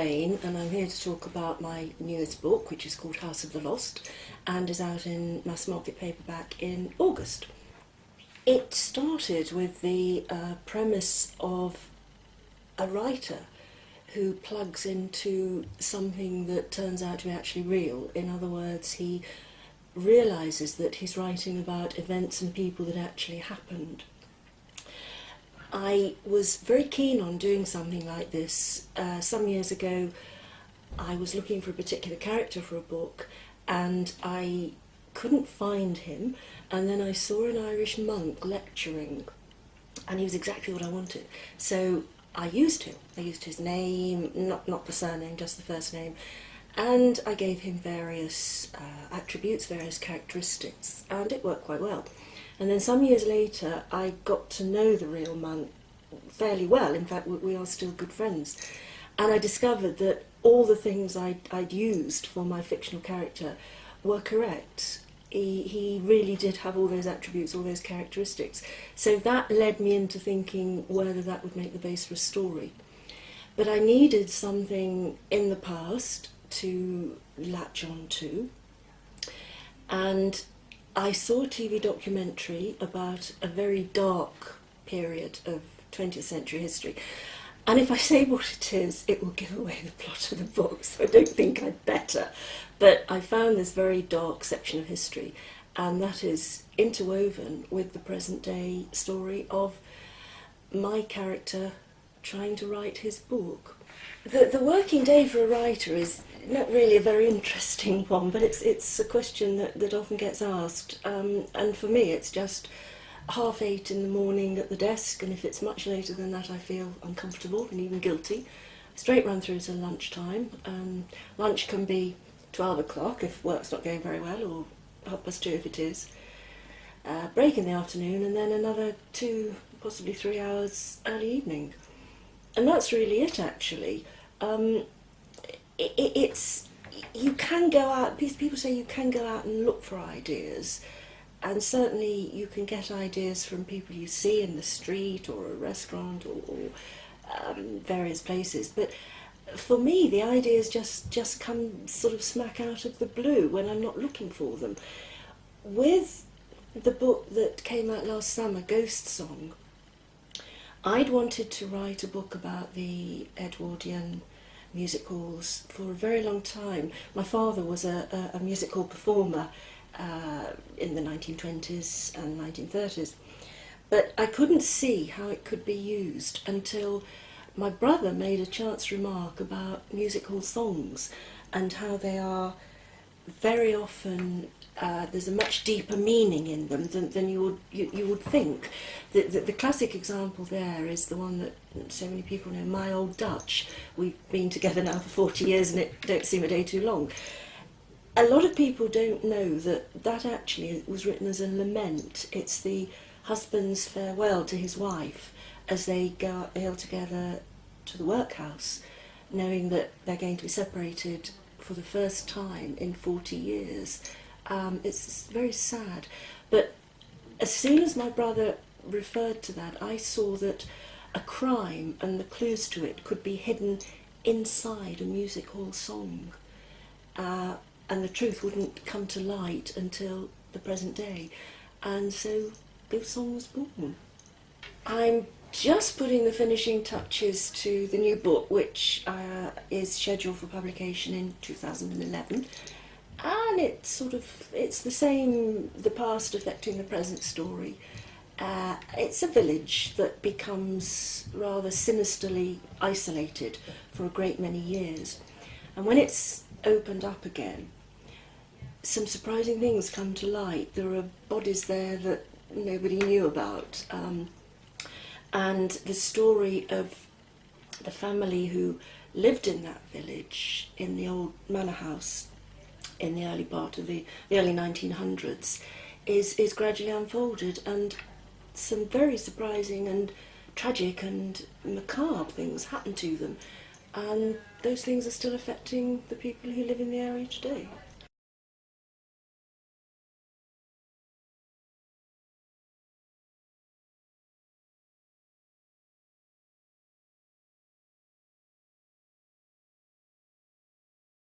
Rayne, and I'm here to talk about my newest book, which is called House of the Lost, and is out in mass market paperback in August. It started with the premise of a writer who plugs into something that turns out to be actually real. In other words, he realises that he's writing about events and people that actually happened. I was very keen on doing something like this. Some years ago I was looking for a particular character for a book and I couldn't find him, and then I saw an Irish monk lecturing and he was exactly what I wanted. So I used him. I used his name, not the surname, just the first name, and I gave him various attributes, various characteristics, and it worked quite well. And then some years later I got to know the real monk fairly well. In fact, we are still good friends. And I discovered that all the things I'd used for my fictional character were correct. He really did have all those attributes, all those characteristics. So that led me into thinking whether that would make the base for a story. But I needed something in the past to latch on to. And I saw a TV documentary about a very dark period of 20th century history. And if I say what it is, it will give away the plot of the book, so I don't think I'd better. But I found this very dark section of history, and that is interwoven with the present day story of my character trying to write his book. The working day for a writer is not really a very interesting one, but it's a question that often gets asked. And for me it's just 8:30 in the morning at the desk, and if it's much later than that I feel uncomfortable and even guilty. Straight run through to lunchtime. Lunch can be 12 o'clock if work's not going very well, or 2:30 if it is. Break in the afternoon, and then another 2, possibly 3 hours early evening. And that's really it, actually. You can go out, people say you can go out and look for ideas, and certainly you can get ideas from people you see in the street or a restaurant or various places. But for me, the ideas just come sort of smack out of the blue when I'm not looking for them. With the book that came out last summer, Ghost Song, I'd wanted to write a book about the Edwardian music halls for a very long time. My father was a music hall performer in the 1920s and 1930s, but I couldn't see how it could be used until my brother made a chance remark about music hall songs and how they are very often there's a much deeper meaning in them than you would think. The classic example there is the one that so many people know, My Old Dutch. We've been together now for 40 years and it don't seem a day too long. A lot of people don't know that actually was written as a lament. It's the husband's farewell to his wife as they go up the hill together to the workhouse, knowing that they're going to be separated for the first time in 40 years. It's very sad, but as soon as my brother referred to that, I saw that a crime and the clues to it could be hidden inside a music hall song, and the truth wouldn't come to light until the present day, and so Ghost Song was born. I'm just putting the finishing touches to the new book, which is scheduled for publication in 2011. And it's the same, the past affecting the present story. It's a village that becomes rather sinisterly isolated for a great many years. And when it's opened up again, some surprising things come to light. There are bodies there that nobody knew about. And the story of the family who lived in that village, in the old manor house, in the early part of the early 1900s, is gradually unfolded, and some very surprising and tragic and macabre things happen to them, and those things are still affecting the people who live in the area today.